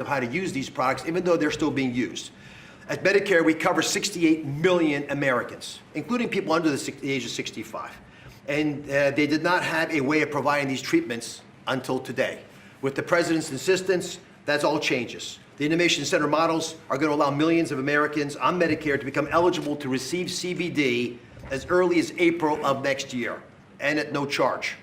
of how to use these products, even though they're still being used. At Medicare, we cover 68 million Americans, including people under the age of 65. And they did not have a way of providing these treatments until today. With the president's insistence, that's all changes. The Innovation Center models are going to allow millions of Americans on Medicare to become eligible to receive CBD as early as April of next year, and at no charge,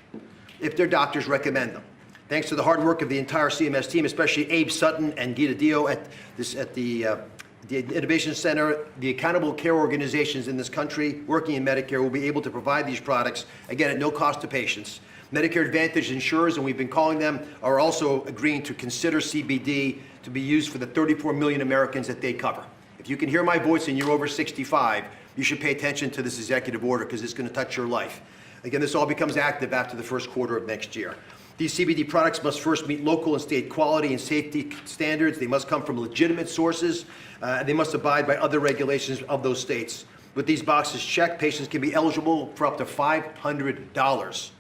if their doctors recommend them. Thanks to the hard work of the entire CMS team, especially Abe Sutton and Gita Dio at the Innovation Center, the accountable care organizations in this country working in Medicare will be able to provide these products, again, at no cost to patients. Medicare Advantage insurers, and we've been calling them, are also agreeing to consider CBD to be used for the 34 million Americans that they cover. If you can hear my voice and you're over 65, you should pay attention to this executive order because it's going to touch your life. Again, this all becomes active after the first quarter of next year. These CBD products must first meet local and state quality and safety standards. They must come from legitimate sources. They must abide by other regulations of those states. With these boxes checked, patients can be eligible for up to $500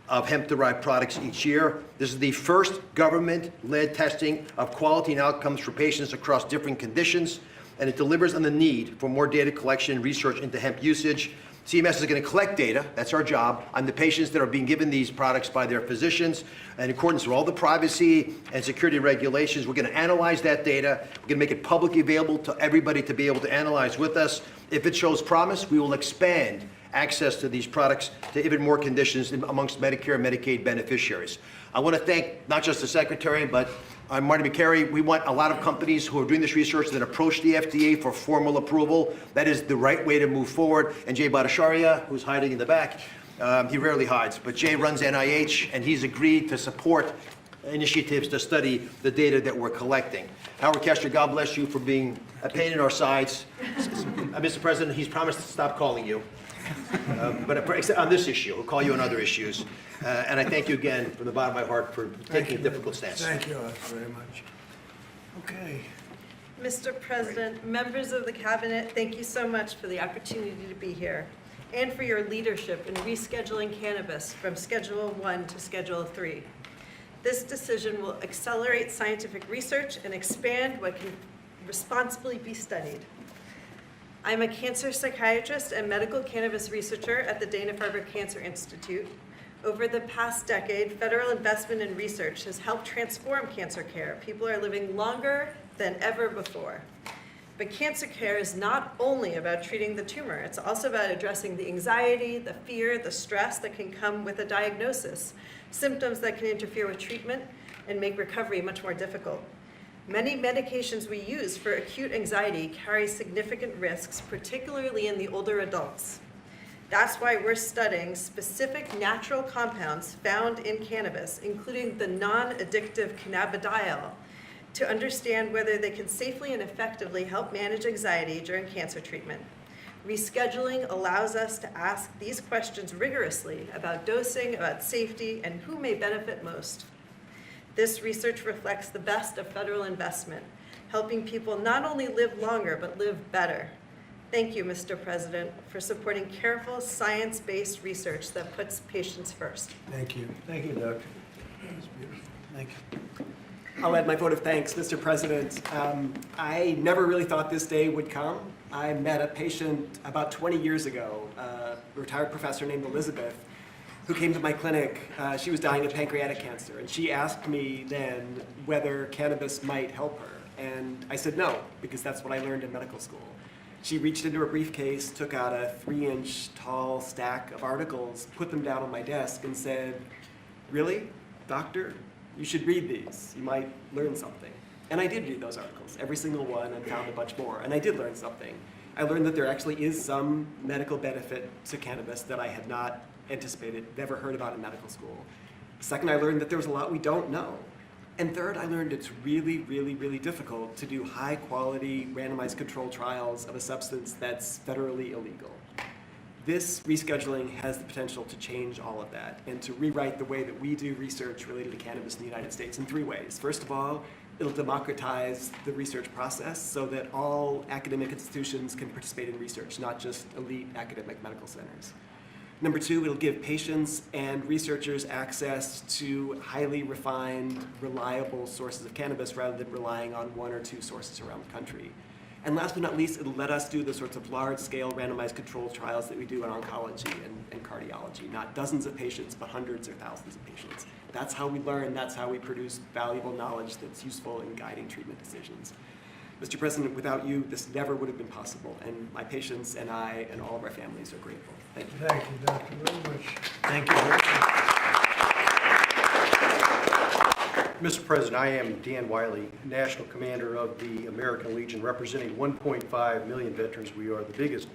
of hemp-derived products each year. This is the first government-led testing of quality and outcomes for patients across different conditions, and it delivers on the need for more data collection and research into hemp usage. CMS is going to collect data, that's our job, on the patients that are being given these products by their physicians. And in accordance with all the privacy and security regulations, we're going to analyze that data. We're going to make it publicly available to everybody to be able to analyze with us. If it shows promise, we will expand access to these products to even more conditions amongst Medicare and Medicaid beneficiaries. I want to thank not just the Secretary, but Marty McCary. We want a lot of companies who are doing this research that approach the FDA for formal approval. That is the right way to move forward. And Jay Bhattacharya, who's hiding in the back, he rarely hides, but Jay runs NIH, and he's agreed to support initiatives to study the data that we're collecting. Howard Kester, God bless you for being a pain in our sides. Mr. President, he's promised to stop calling you. But on this issue, we'll call you on other issues. And I thank you again from the bottom of my heart for taking a difficult stance. Thank you very much. Okay. Mr. President, members of the Cabinet, thank you so much for the opportunity to be here and for your leadership in rescheduling cannabis from Schedule 1 to Schedule 3. This decision will accelerate scientific research and expand what can responsibly be studied. I'm a cancer psychiatrist and medical cannabis researcher at the Dana-Farber Cancer Institute. Over the past decade, federal investment in research has helped transform cancer care. People are living longer than ever before. But cancer care is not only about treating the tumor, it's also about addressing the anxiety, the fear, the stress that can come with a diagnosis, symptoms that can interfere with treatment and make recovery much more difficult. Many medications we use for acute anxiety carry significant risks, particularly in the older adults. That's why we're studying specific natural compounds found in cannabis, including the non-addictive cannabidiol, to understand whether they can safely and effectively help manage anxiety during cancer treatment. Rescheduling allows us to ask these questions rigorously about dosing, about safety, and who may benefit most. This research reflects the best of federal investment, helping people not only live longer, but live better. Thank you, Mr. President, for supporting careful, science-based research that puts patients first. Thank you. Thank you, Doctor. That's beautiful. Thank you. I'll add my vote of thanks, Mr. President. I never really thought this day would come. I met a patient about 20 years ago, a retired professor named Elizabeth, who came to my clinic. She was dying of pancreatic cancer, and she asked me then whether cannabis might help her. And I said no, because that's what I learned in medical school. She reached into her briefcase, took out a 3-inch tall stack of articles, put them down on my desk, and said, "Really, doctor? You should read these. You might learn something." And I did read those articles, every single one, and found a bunch more. And I did learn something. I learned that there actually is some medical benefit to cannabis that I had not anticipated, never heard about in medical school. Second, I learned that there was a lot we don't know. And third, I learned it's really, really, really difficult to do high-quality, randomized controlled trials of a substance that's federally illegal. This rescheduling has the potential to change all of that and to rewrite the way that we do research related to cannabis in the United States in 3 ways. First of all, it'll democratize the research process so that all academic institutions can participate in research, not just elite academic medical centers. Number two, it'll give patients and researchers access to highly refined, reliable sources of cannabis rather than relying on one or two sources around the country. And last but not least, it'll let us do the sorts of large-scale randomized controlled trials that we do in oncology and cardiology. Not dozens of patients, but hundreds or thousands of patients. That's how we learn, that's how we produce valuable knowledge that's useful in guiding treatment decisions. Mr. President, without you, this never would have been possible, and my patients and I and all of our families are grateful. Thank you. Thank you, Doctor, very much. Thank you very much. Mr. President, I am Dan Wiley, National Commander of the American Legion, representing 1.5 million veterans. We are the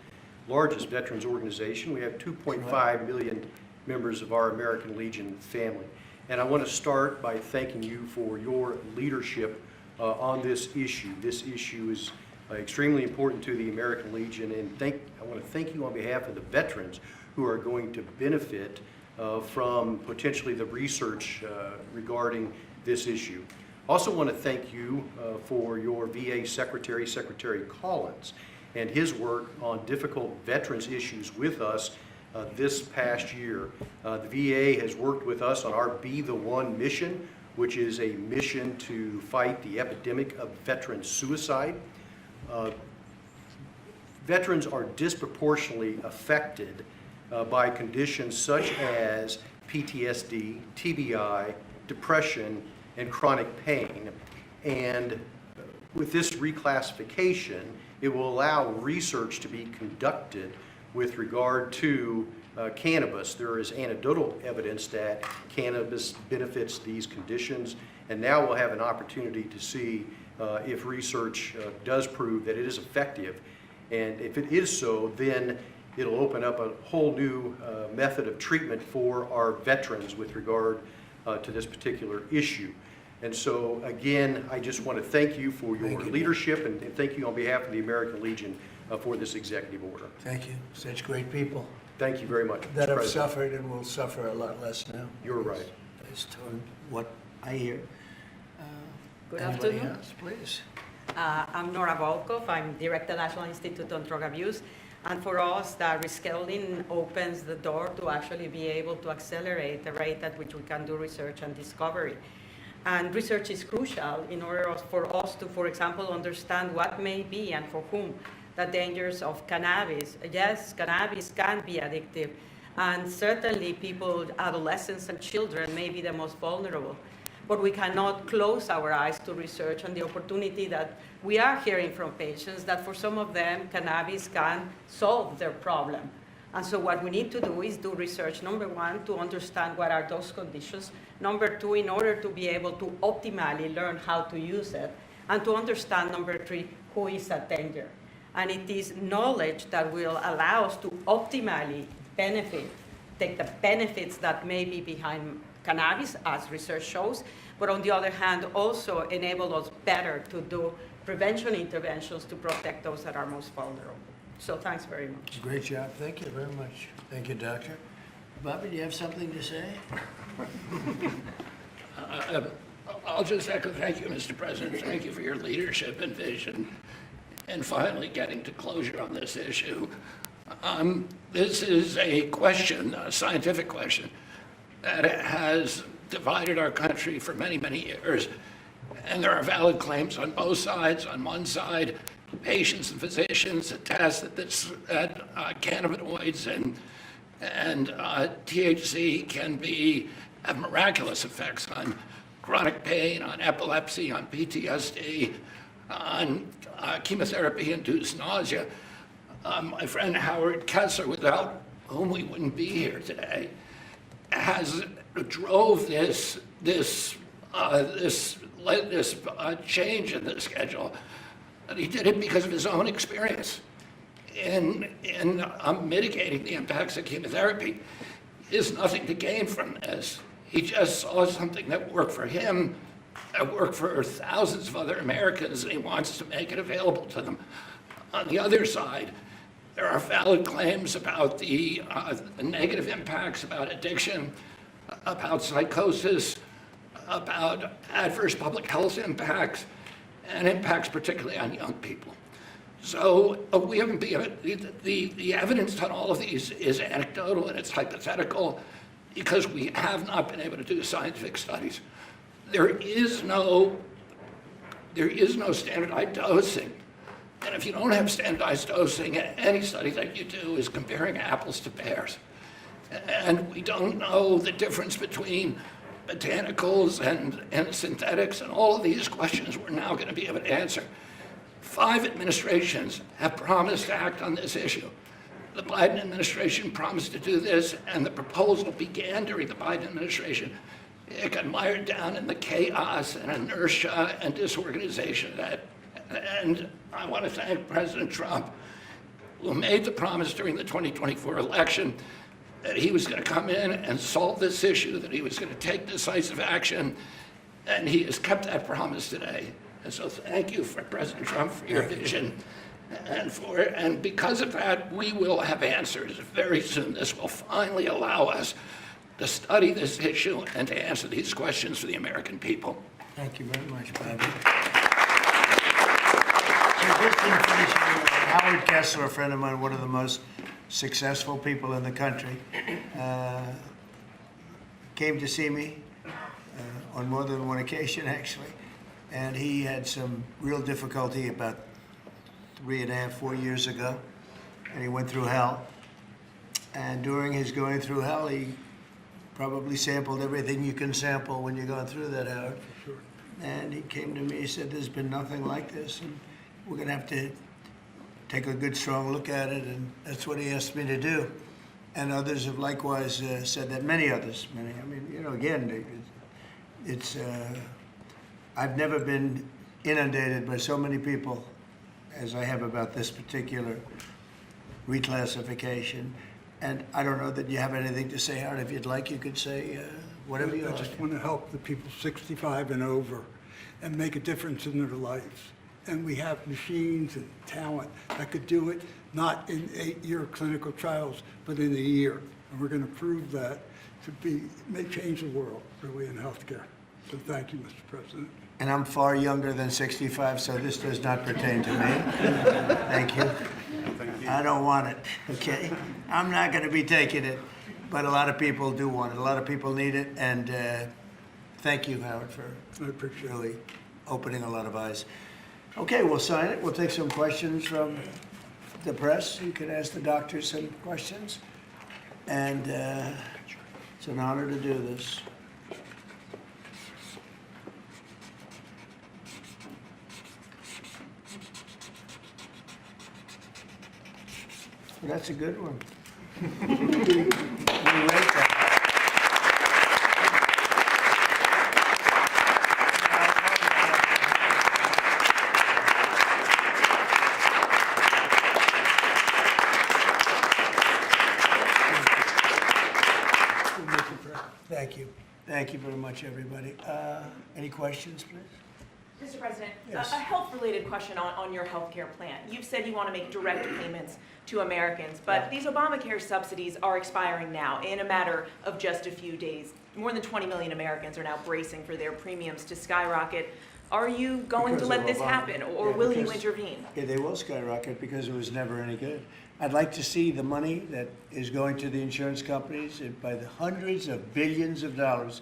largest veterans organization. We have 2.5 million members of our American Legion family. And I want to start by thanking you for your leadership on this issue. This issue is extremely important to the American Legion, and I want to thank you on behalf of the veterans who are going to benefit from potentially the research regarding this issue. Also want to thank you for your VA Secretary, Secretary Collins, and his work on difficult veterans issues with us this past year. The VA has worked with us on our Be the One mission, which is a mission to fight the epidemic of veteran suicide. Veterans are disproportionately affected by conditions such as PTSD, TBI, depression, and chronic pain. And with this reclassification, it will allow research to be conducted with regard to cannabis. There is anecdotal evidence that cannabis benefits these conditions, and now we'll have an opportunity to see if research does prove that it is effective. And if it is so, then it'll open up a whole new method of treatment for our veterans with regard to this particular issue. And so, again, I just want to thank you for your leadership, and thank you on behalf of the American Legion for this executive order. Thank you. Such great people Thank you very much, Mr. that have President. suffered and will suffer a lot less now. You're right. Based on what I hear. Good Anybody afternoon. else, please? I'm Nora Volkov. I'm Director of National Institute on Drug Abuse. And for us, the rescheduling opens the door to actually be able to accelerate the rate at which we can do research and discovery. And research is crucial in order for us to, for example, understand what may be and for whom the dangers of cannabis. Yes, cannabis can be addictive. And certainly people, adolescents and children may be the most vulnerable. But we cannot close our eyes to research and the opportunity that we are hearing from patients that for some of them, cannabis can solve their problem. And so what we need to do is do research, number one, to understand what are those conditions. Number two, in order to be able to optimally learn how to use it. And to understand, number three, who is at danger. And it is knowledge that will allow us to optimally take the benefits that may be behind cannabis, as research shows, but on the other hand, also enable us better to do prevention interventions to protect those that are most vulnerable. So thanks very much. Great job. Thank you very much. Thank you, Doctor. Bobby, do you have something to say? I'll just echo, thank you, Mr. President. Thank you for your leadership and vision and finally getting to closure on this issue. This is a question, a scientific question, that has divided our country for many, many years. And there are valid claims on both sides. On one side, patients and physicians attest that cannabinoids and THC can have miraculous effects on chronic pain, on epilepsy, on PTSD, on chemotherapy-induced nausea. My friend Howard Kessler, without whom we wouldn't be here today, drove this change in the schedule. And he did it because of his own experience in mitigating the impacts of chemotherapy. He has nothing to gain from this. He just saw something that worked for him, that worked for thousands of other Americans, and he wants to make it available to them. On the other side, there are valid claims about the negative impacts, about addiction, about psychosis, about adverse public health impacts, and impacts particularly on young people. So we haven't been, the evidence on all of these is anecdotal and it's hypothetical because we have not been able to do scientific studies. There is no standardized dosing. And if you don't have standardized dosing, any study that you do is comparing apples to pears. And we don't know the difference between botanicals and synthetics, and all of these questions we're now going to be able to answer. 5 administrations have promised to act on this issue. The Biden administration promised to do this, and the proposal began during the Biden administration. It got mired down in the chaos and inertia and disorganization of that. And I want to thank President Trump, who made the promise during the 2024 election that he was going to come in and solve this issue, that he was going to take decisive action, and he has kept that promise today. And so thank you for President Trump for your vision. And because of that, we will have answers very soon. This will finally allow us to study this issue and to answer these questions for the American people. Thank you very much, Bobby. So just information, Howard Kessler, a friend of mine, one of the most successful people in the country, came to see me on more than one occasion, actually. And he had some real difficulty about 3.5, 4 years ago, and he went through hell. And during his going through hell, he probably sampled everything you can sample when you're going through that, Howard. Sure. And he came to me, he said, there's been nothing like this, and we're going to have to take a good, strong look at it, and that's what he asked me to do. And others have likewise said that, many others. I mean, you know, again, it's I've never been inundated by so many people as I have about this particular reclassification. And I don't know that you have anything to say, Howard. If you'd like, you could say whatever you I like. just want to help the people 65 and over and make a difference in their lives. And we have machines and talent that could do it, not in 8-year clinical trials, but in a year. And we're going to prove that may change the world, really, in healthcare. So thank you, Mr. President. And I'm far younger than 65, so this does not pertain to me. Thank you. I don't want it, okay? I'm not going to be taking it, but a lot of people do want it. A lot of people need it, and thank you, Howard, for I appreciate it. really opening a lot of eyes. Okay, we'll sign it. We'll take some questions from the press. You can ask the doctor some questions. And it's an honor to do this. Well, that's a good one. We rate that. Thank you. Thank you very much, everybody. Any questions, please? Mr. President, Yes. a health-related question on your health care plan. You've said you want to make direct payments to Americans, but these Obamacare subsidies are expiring now in a matter of just a few days. More than 20 million Americans are now bracing for their premiums to skyrocket. Are you going Because to let of this Obama. happen, or Yeah, will you because- intervene? Yeah, they will skyrocket because it was never any good. I'd like to see the money that is going to the insurance companies by the hundreds of billions of dollars.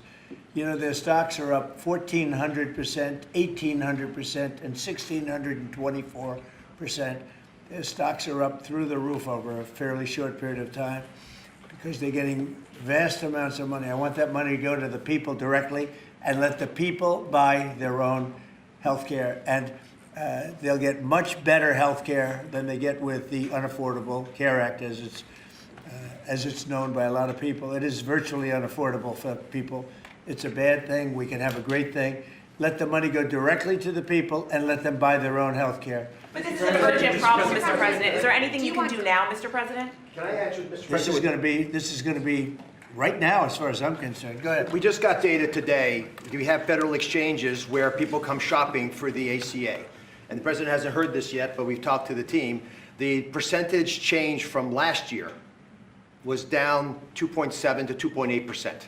You know, their stocks are up 1,400%, 1,800%, and 1,624%. Their stocks are up through the roof over a fairly short period of time because they're getting vast amounts of money. I want that money to go to the people directly and let the people buy their own health care. And they'll get much better health care than they get with the Unaffordable Care Act, as it's known by a lot of people. It is virtually unaffordable for people. It's a bad thing. We can have a great thing. Let the money go directly to the people and let them buy their own health care. But this is an urgent problem, Mr. President. Is there anything you can do now, Mr. President? Can I answer, Mr. This is President? going to be right now, as far as I'm concerned. Go ahead. We just got data today. We have federal exchanges where people come shopping for the ACA. And the president hasn't heard this yet, but we've talked to the team. The percentage change from last year was down 2.7 to 2.8%.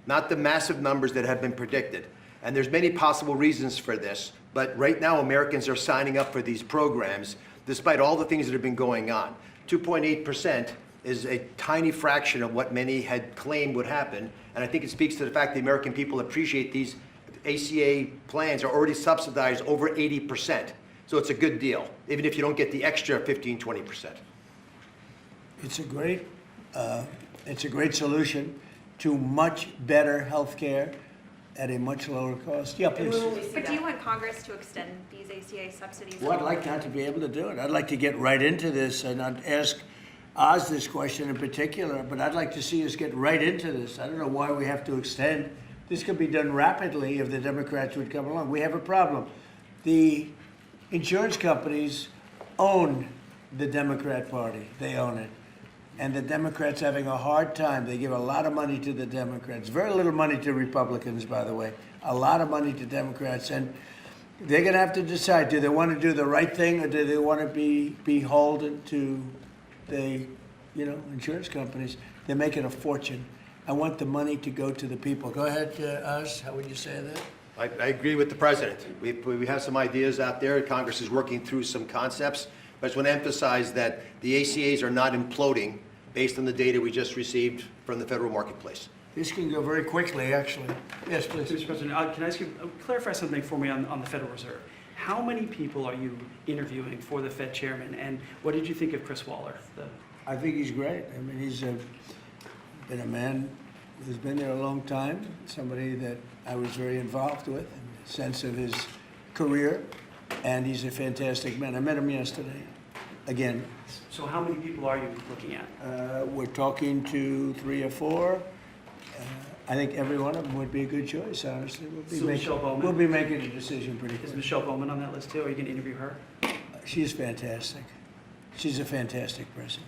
Not the massive numbers that have been predicted. And there's many possible reasons for this, but right now Americans are signing up for these programs despite all the things that have been going on. 2.8% is a tiny fraction of what many had claimed would happen, and I think it speaks to the fact the American people appreciate these ACA plans are already subsidized over 80%. So it's a good deal, even if you don't get the extra 15-20%. It's a great solution to much better health care at a much lower cost. Yeah, please. But do you want Congress to extend these ACA subsidies? Well, I'd like not to be able to do it. I'd like to get right into this, and I'd ask Oz this question in particular, but I'd like to see us get right into this. I don't know why we have to extend. This could be done rapidly if the Democrats would come along. We have a problem. The insurance companies own the Democrat Party. They own it. And the Democrats having a hard time. They give a lot of money to the Democrats. Very little money to Republicans, by the way. A lot of money to Democrats. And they're going to have to decide, do they want to do the right thing or do they want to be beholden to the, insurance companies? They're making a fortune. I want the money to go to the people. Go ahead, Oz. How would you say that? I agree with the president. We have some ideas out there. Congress is working through some concepts. But I just want to emphasize that the ACAs are not imploding based on the data we just received from the federal marketplace. This can go very quickly, actually. Yes, please. Mr. President, can I ask you, clarify something for me on the Federal Reserve? How many people are you interviewing for the Fed chairman, and what did you think of Chris Waller? I think he's great. I mean, he's been a man who's been there a long time, somebody that I was very involved with in the sense of his career, and he's a fantastic man. I met him yesterday, again. So how many people are you looking at? We're talking to 3 or 4. I think every one of them would be a good choice, honestly. Michelle Bowman? We'll be making a decision pretty Is quick. Michelle Bowman on that list too? Are you going to interview her? She's fantastic. She's a fantastic person.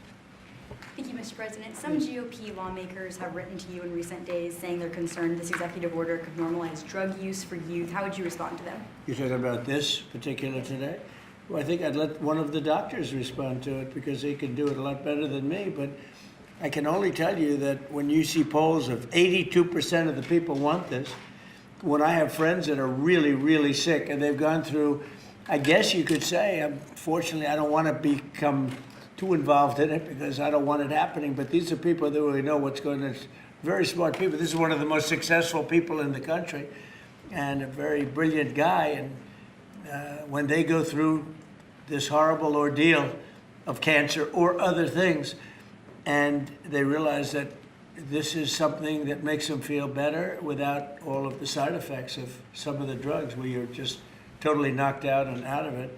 Thank you, Mr. President. Some GOP lawmakers have written to you in recent days saying they're concerned this executive order could normalize drug use for youth. How would you respond to them? You're talking about this particular today? Well, I think I'd let one of the doctors respond to it because he can do it a lot better than me. But I can only tell you that when you see polls of 82% of the people want this, when I have friends that are really, really sick and they've gone through, I guess you could say, unfortunately, I don't want to become too involved in it because I don't want it happening. But these are people that really know what's going on. Very smart people. This is one of the most successful people in the country and a very brilliant guy. And when they go through this horrible ordeal of cancer or other things, and they realize that this is something that makes them feel better without all of the side effects of some of the drugs where you're just totally knocked out and out of it.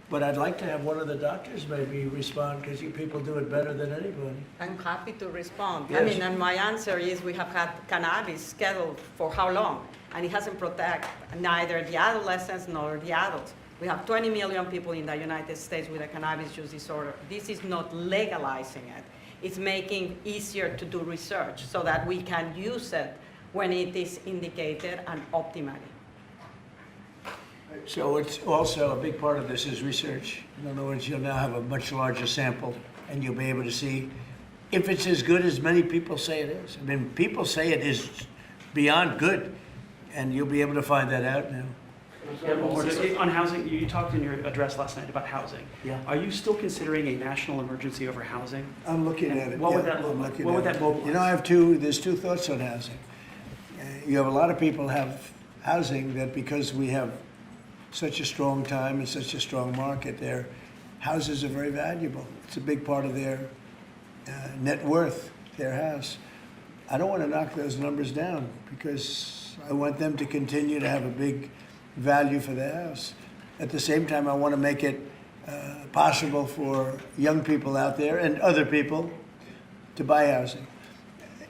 But I'd like to have one of the doctors maybe respond because you people do it better than anybody. I'm happy to respond. Yes. And my answer is we have had cannabis scheduled for how long? And it hasn't protected neither the adolescents nor the adults. We have 20 million people in the United States with a cannabis use disorder. This is not legalizing it. It's making easier to do research so that we can use it when it is indicated and optimally. So it's also a big part of this is research. In other words, you'll now have a much larger sample and you'll be able to see if it's as good as many people say it is. I mean, people say it is beyond good, and you'll be able to find that out now. On housing, you talked in your address last night about housing. Yeah. Are you still considering a national emergency over housing? I'm looking at it. What would yeah, that look I'm like? looking What would at that it. mobilize? You know, there's two thoughts on housing. You have a lot of people have housing that because we have such a strong time and such a strong market, their houses are very valuable. It's a big part of their net worth, their house. I don't want to knock those numbers down because I want them to continue to have a big value for the house. At the same time, I want to make it possible for young people out there and other people to buy housing.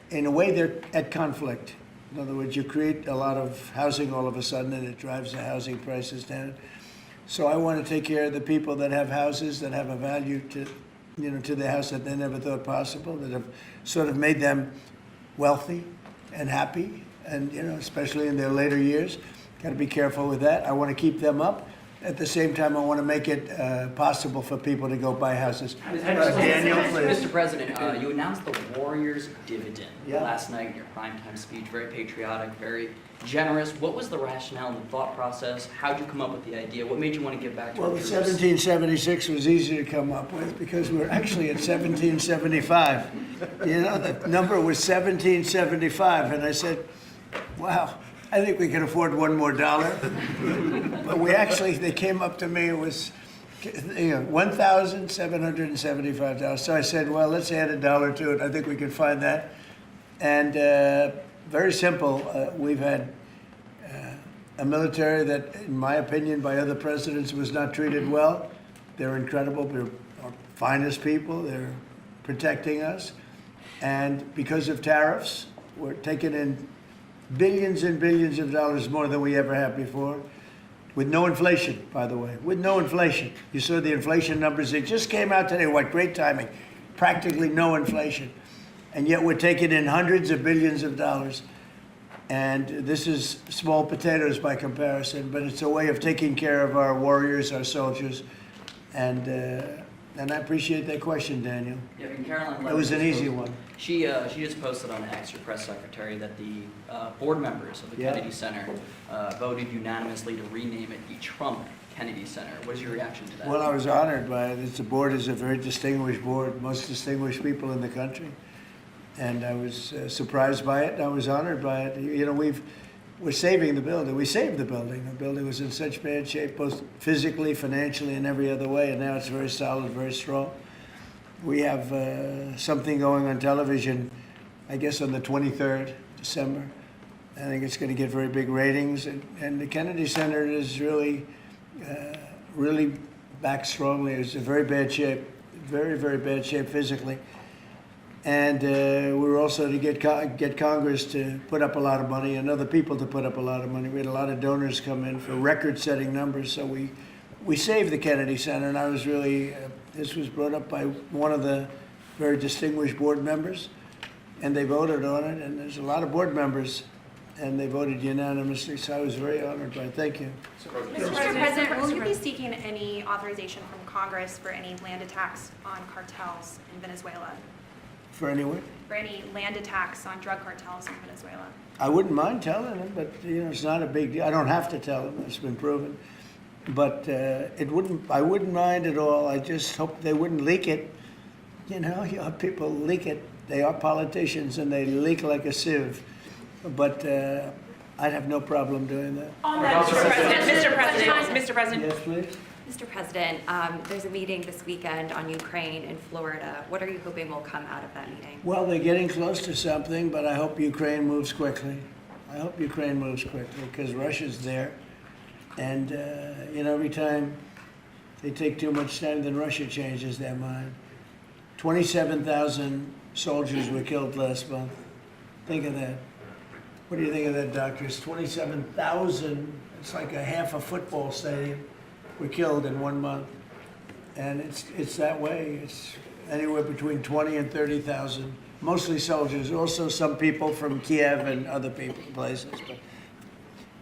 In a way, they're at conflict. In other words, you create a lot of housing all of a sudden and it drives the housing prices down. So I want to take care of the people that have houses that have a value to, to the house that they never thought possible, that have sort of made them wealthy and happy, and especially in their later years. Got to be careful with that. I want to keep them up, At the same time, I want to make it possible for people to go buy houses. Daniel, Mr. President, you announced the Warriors dividend Yeah. last night in your primetime speech. Very patriotic, very generous. What was the rationale and the thought process? How'd you come up with the idea? What made you want to give back to Well, our the troops? 1776 was easy to come up with because we're actually at 1775. You know, the number was 1775, and I said, wow, I think we can afford one more dollar. But they came up to me, it was $1,775. So I said, well, let's add a dollar to it. I think we can find that. And very simple, we've had a military that, in my opinion, by other presidents, was not treated well. They're incredible. They're our finest people. They're protecting us. And because of tariffs, we're taking in billions and billions of dollars more than we ever have before. With no inflation, by the way. With no inflation. You saw the inflation numbers. They just came out today. What great timing. Practically no inflation. And yet we're taking in hundreds of billions of dollars. And this is small potatoes by comparison, but it's a way of taking care of our warriors, our soldiers. And I appreciate that question, Daniel. Yeah, and Caroline It was an Levitt easy posted- one. She just posted on X, your press secretary, that the board members of the Yeah. Kennedy Center voted unanimously to rename it the Trump Kennedy Center. What is your reaction to that? Well, I was honored by it. The board is a very distinguished board, most distinguished people in the country. And I was surprised by it, and I was honored by it. You know, we're saving the building. We saved the building. The building was in such bad shape, both physically, financially, and every other way, and now it's very solid, very strong. We have something going on television, I guess on the 23rd December. I think it's going to get very big ratings, and the Kennedy Center is really back strongly. It's in very bad shape, very, very bad shape physically. And we were also to get Congress to put up a lot of money and other people to put up a lot of money. We had a lot of donors come in for record-setting numbers, so we saved the Kennedy Center, and I was really, this was brought up by one of the very distinguished board members, and they voted on it, and there's a lot of board members, and they voted unanimously, so I was very honored by it. Thank you. Mr. President, will you be seeking any authorization from Congress for any land attacks on cartels in Venezuela? For anyone? For any land attacks on drug cartels in Venezuela? I wouldn't mind telling them, but it's not a big deal. I don't have to tell them. It's been proven. But I wouldn't mind at all. I just hope they wouldn't leak it. You know people leak it. They are politicians and they leak like a sieve. But I'd have no problem doing that. On that, Mr. President. Yes, please. Mr. President, there's a meeting this weekend on Ukraine in Florida. What are you hoping will come out of that meeting? Well, they're getting close to something, but I hope Ukraine moves quickly. I hope Ukraine moves quickly because Russia's there. And, every time they take too much time, then Russia changes their mind. 27,000 soldiers were killed last month. Think of that. What do you think of that, doctors? 27,000, it's like a half a football stadium, were killed in 1 month. And it's that way. It's anywhere between 20 and 30,000, mostly soldiers, also some people from Kiev and other places. But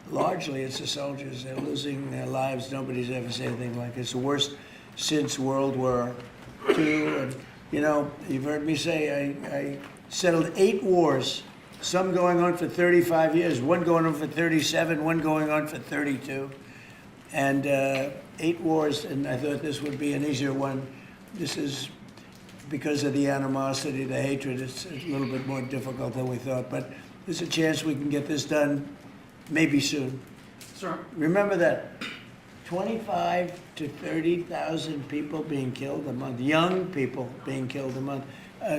largely it's the soldiers. They're losing their lives. Nobody's ever seen anything like it. It's the worst since World War II. And, you've heard me say I settled 8 wars, some going on for 35 years, one going on for 37, one going on for 32. And 8 wars, and I thought this would be an easier one. This is because of the animosity, the hatred. It's a little bit more difficult than we thought, but there's a chance we can get this done maybe soon. Sir. Remember that 25 to 30,000 people being killed a month, young people being killed a month.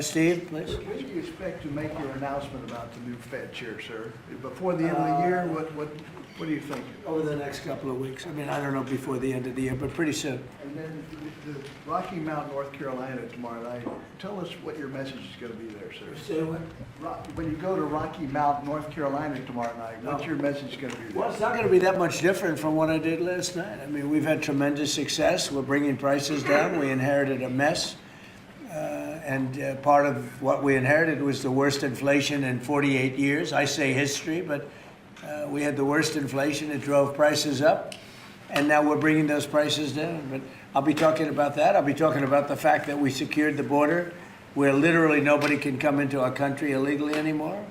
Steve, please. When do you expect to make your announcement about the new Fed chair, sir? Before the end of the year, what do you think? Over the next couple of weeks. I mean, I don't know before the end of the year, but pretty soon. And then the Rocky Mount, North Carolina tomorrow night. Tell us what your message is going to be there, sir. Say what? When you go to Rocky Mount, North Carolina tomorrow night, what's your message going to be there? Well, it's not going to be that much different from what I did last night. I mean, we've had tremendous success. We're bringing prices down. We inherited a mess. And part of what we inherited was the worst inflation in 48 years. I say history, but we had the worst inflation. It drove prices up. and now we're bringing those prices down. But I'll be talking about that. I'll be talking about the fact that we secured the border, where literally nobody can come into our country illegally anymore.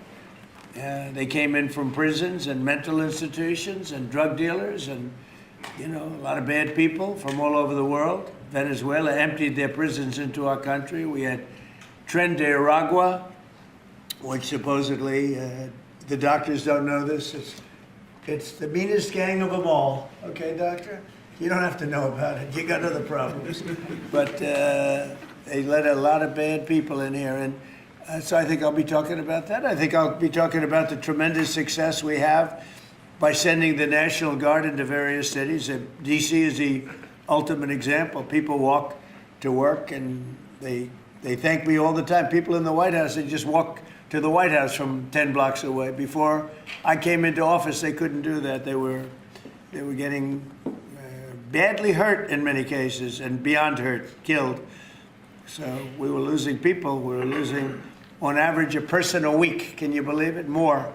They came in from prisons and mental institutions and drug dealers and, you know, a lot of bad people from all over the world. Venezuela emptied their prisons into our country. We had Tren de Aragua, which supposedly, the doctors don't know this, it's the meanest gang of them all. Okay, doctor? You don't have to know about it. You got other problems. But they let a lot of bad people in here. And so I think I'll be talking about that. I think I'll be talking about the tremendous success we have by sending the National Guard into various cities. D.C. is the ultimate example. People walk to work and they thank me all the time. People in the White House, they just walk to the White House from 10 blocks away. Before I came into office, they couldn't do that. They were getting badly hurt in many cases and beyond hurt, killed. So we were losing people. We were losing, on average, a person a week. Can you believe it? More.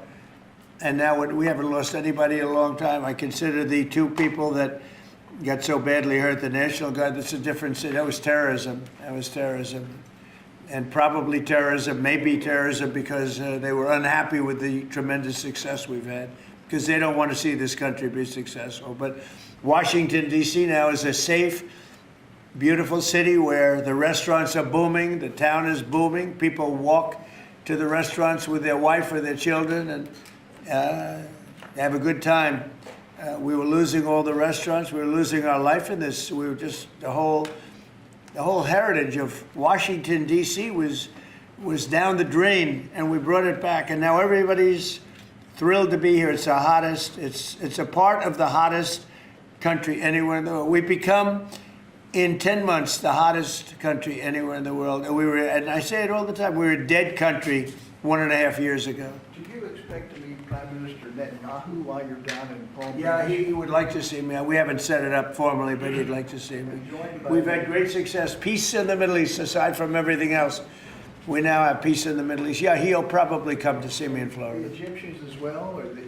And now we haven't lost anybody in a long time. I consider the two people that got so badly hurt, the National Guard, that's a different city. That was terrorism. That was terrorism. And probably terrorism, maybe terrorism, because they were unhappy with the tremendous success we've had, because they don't want to see this country be successful. But Washington, D.C. now is a safe, beautiful city where the restaurants are booming, the town is booming. People walk to the restaurants with their wife or their children and have a good time. We were losing all the restaurants. We were losing our life in this. We were just, the whole heritage of Washington, D.C. was down the drain, and we brought it back. And now everybody's thrilled to be here. It's the hottest. It's a part of the hottest country anywhere in the world. We become, in 10 months, the hottest country anywhere in the world. And I say it all the time, we were a dead country 1.5 years ago. Do you expect to meet Prime Minister Netanyahu while you're down in Palm Beach? Yeah, he would like to see me. We haven't set it up formally, but he'd like to see me. We've had great success. Peace in the Middle East, aside from everything else. We now have peace in the Middle East. Yeah, he'll probably come to see me in The Florida. Egyptians as well, or are they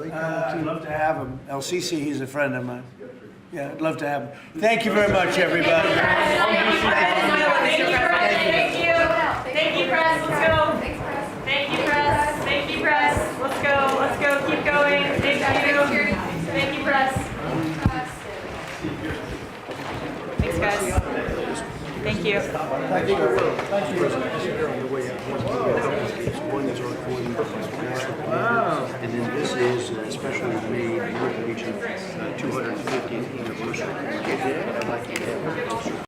coming I'd too? love to have him. El Sisi, he's a friend of mine. Yeah, I'd love to have him. Thank you very much, everybody. Thank you. Thank you, press. Let's go. Thank you, press. Thank you, press. Let's go. Let's go. Keep going. Thank you. Thank you, press. Thanks, guys. Thank you. Thank you. One is our coin, and then this is especially made American Legion 250th anniversary. I'd like to have